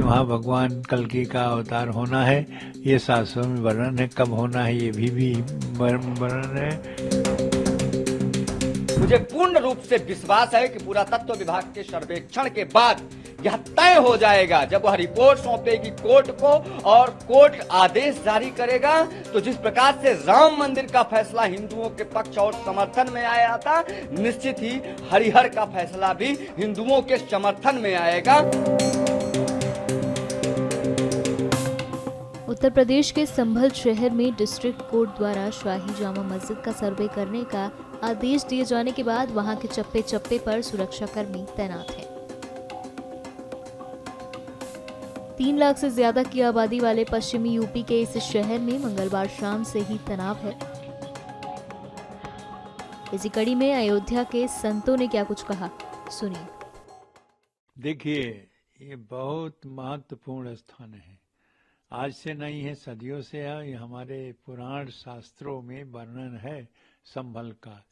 वहाँ भगवान कल्कि का अवतार होना है, ये शास्त्रों में वर्णन है। कब होना है ये भी वर्णन है। मुझे पूर्ण रूप से विश्वास है कि पुरातत्व विभाग के सर्वेक्षण के बाद यह तय हो जाएगा, जब वह रिपोर्ट सौंपेगी कोर्ट को और कोर्ट आदेश जारी करेगा, तो जिस प्रकार से राम मंदिर का फैसला हिंदुओं के पक्ष और समर्थन में आया था, निश्चित ही हरिहर का फैसला भी हिंदुओं के समर्थन में आएगा। उत्तर प्रदेश के संभल शहर में डिस्ट्रिक्ट कोर्ट द्वारा शाही जामा मस्जिद का सर्वे करने का आदेश दिए जाने के बाद वहां के चप्पे चप्पे पर सुरक्षाकर्मी तैनात हैं। 3 लाख से ज्यादा की आबादी वाले पश्चिमी यूपी के इस शहर में मंगलवार शाम से ही तनाव है। इसी कड़ी में अयोध्या के संतों ने क्या कुछ कहा, सुनिए। देखिए, ये बहुत महत्वपूर्ण स्थान है। आज से नहीं है, सदियों से है। ये हमारे पुराण शास्त्रों में वर्णन है संभल का,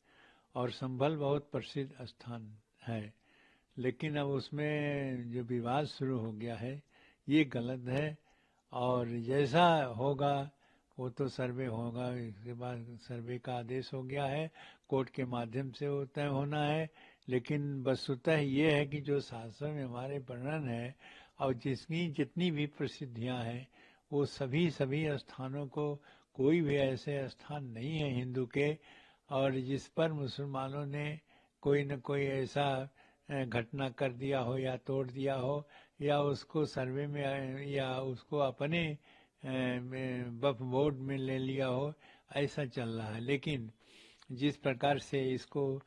और संभल बहुत प्रसिद्ध स्थान है। लेकिन अब उसमें जो विवाद शुरू हो गया है, ये गलत है। और जैसा होगा वो तो सर्वे होगा। इसके बाद सर्वे का आदेश हो गया है, कोर्ट के माध्यम से वो तय होना है। लेकिन वस्तुतः ये है कि जो शास्त्र में हमारे वर्णन है और जिसकी जितनी भी प्रसिद्धियां हैं, वो सभी स्थानों को, कोई भी ऐसे स्थान नहीं है हिंदू के और जिस पर मुसलमानों ने कोई न कोई ऐसा घटना कर दिया हो या तोड़ दिया हो, या उसको सर्वे में या उसको अपने वक्फ बोर्ड में ले लिया हो, ऐसा चल रहा है। लेकिन जिस प्रकार से इसको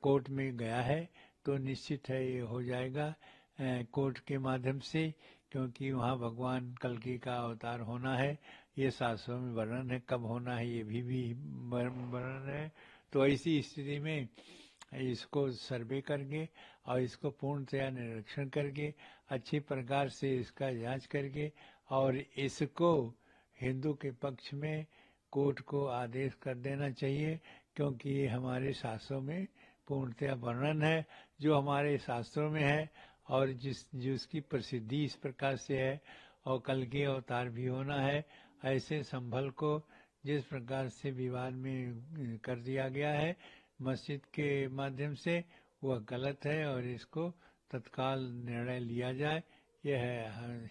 कोर्ट में गया है, तो निश्चित है ये हो जाएगा कोर्ट के माध्यम से, क्योंकि वहाँ भगवान कल्कि का अवतार होना है, ये शास्त्रों में वर्णन है। कब होना है ये भी वर्णन है। तो ऐसी स्थिति में इसको सर्वे करके और इसको पूर्णतया निरीक्षण करके अच्छी प्रकार से इसका जांच करके और इसको हिंदू के पक्ष में कोर्ट को आदेश कर देना चाहिए, क्योंकि ये हमारे शास्त्रों में पूर्णतया वर्णन है। जो हमारे शास्त्रों में है और जिसकी प्रसिद्धि इस प्रकार से है, और कल्कि अवतार भी होना है, ऐसे संभल को जिस प्रकार से विवाद में कर दिया गया है मस्जिद के माध्यम से, वह गलत है और इसको तत्काल निर्णय लिया जाए, यह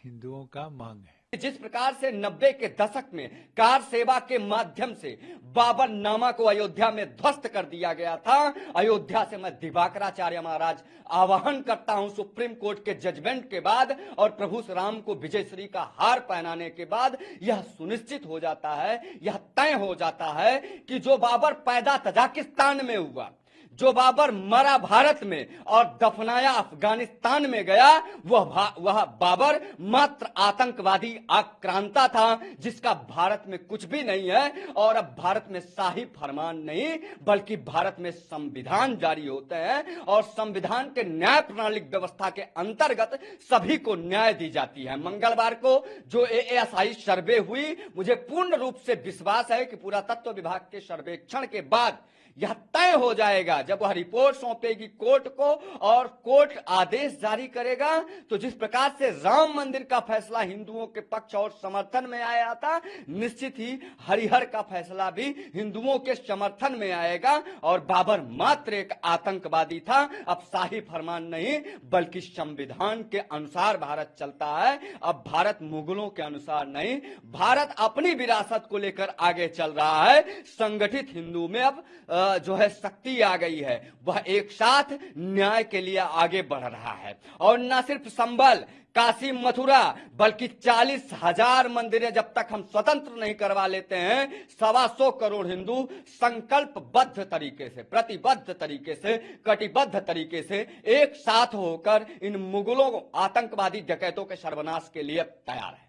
हिंदुओं का मांग है। जिस प्रकार से 90 के दशक में कार सेवा के माध्यम से बाबर नामा को अयोध्या में ध्वस्त कर दिया गया था, अयोध्या से मैं दिवाकराचार्य महाराज आवाहन करता हूं सुप्रीम कोर्ट के जजमेंट के बाद और प्रभु श्री राम को विजयश्री का हार पहनाने के बाद यह सुनिश्चित हो जाता है, यह तय हो जाता है कि जो बाबर पैदा तजाकिस्तान में हुआ, जो बाबर मरा भारत में और दफनाया अफगानिस्तान में गया, वह बाबर मात्र आतंकवादी आक्रांता था, जिसका भारत में कुछ भी नहीं है। और अब भारत में शाही फरमान नहीं बल्कि भारत में संविधान जारी होते हैं और संविधान के न्याय प्रणाली व्यवस्था के अंतर्गत सभी को न्याय दी जाती है। मंगलवार को जो ASI सर्वे हुई, मुझे पूर्ण रूप से विश्वास है कि पुरातत्व विभाग के सर्वेक्षण के बाद यह तय हो जाएगा, जब वह रिपोर्ट सौंपेगी कोर्ट को और कोर्ट आदेश जारी करेगा, तो जिस प्रकार से राम मंदिर का फैसला हिंदुओं के पक्ष और समर्थन में आया था, निश्चित ही हरिहर का फैसला भी हिंदुओं के समर्थन में आएगा। और बाबर मात्र एक आतंकवादी था। अब शाही फरमान नहीं बल्कि संविधान के अनुसार भारत चलता है। अब भारत मुगलों के अनुसार नहीं, भारत अपनी विरासत को लेकर आगे चल रहा है। संगठित हिंदू में अब जो है शक्ति आ गई है, वह एक साथ न्याय के लिए आगे बढ़ रहा है। और न सिर्फ संभल, काशी, मथुरा, बल्कि 40,000 मंदिरें जब तक हम स्वतंत्र नहीं करवा लेते हैं, 125 करोड़ हिंदू संकल्पबद्ध तरीके से, प्रतिबद्ध तरीके से, कटिबद्ध तरीके से एक साथ होकर इन मुगलों आतंकवादी डकैतों के सर्वनाश के लिए तैयार है।